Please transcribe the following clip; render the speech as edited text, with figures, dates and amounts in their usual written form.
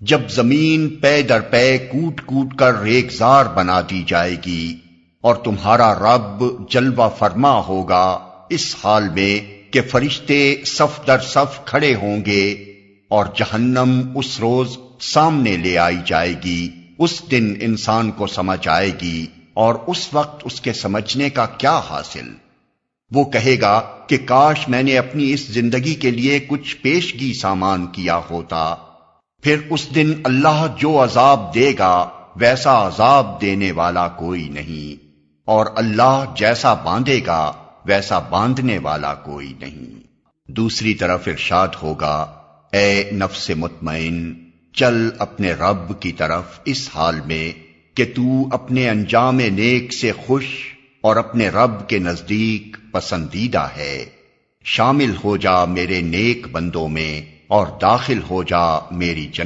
جب زمین پے در پے کوٹ کوٹ کر ریگزار بنا دی جائے گی اور تمہارا رب جلوہ فرما ہوگا اس حال میں کہ فرشتے صف در صف کھڑے ہوں گے، اور جہنم اس روز سامنے لے آئی جائے گی۔ اس دن انسان کو سمجھ آئے گی، اور اس وقت اس کے سمجھنے کا کیا حاصل؟ وہ کہے گا کہ کاش میں نے اپنی اس زندگی کے لیے کچھ پیشگی سامان کیا ہوتا۔ پھر اس دن اللہ جو عذاب دے گا ویسا عذاب دینے والا کوئی نہیں، اور اللہ جیسا باندھے گا ویسا باندھنے والا کوئی نہیں۔ دوسری طرف ارشاد ہوگا، اے نفس مطمئن، چل اپنے رب کی طرف اس حال میں کہ تو اپنے انجام نیک سے خوش اور اپنے رب کے نزدیک پسندیدہ ہے۔ شامل ہو جا میرے نیک بندوں میں اور داخل ہو جا میری جنت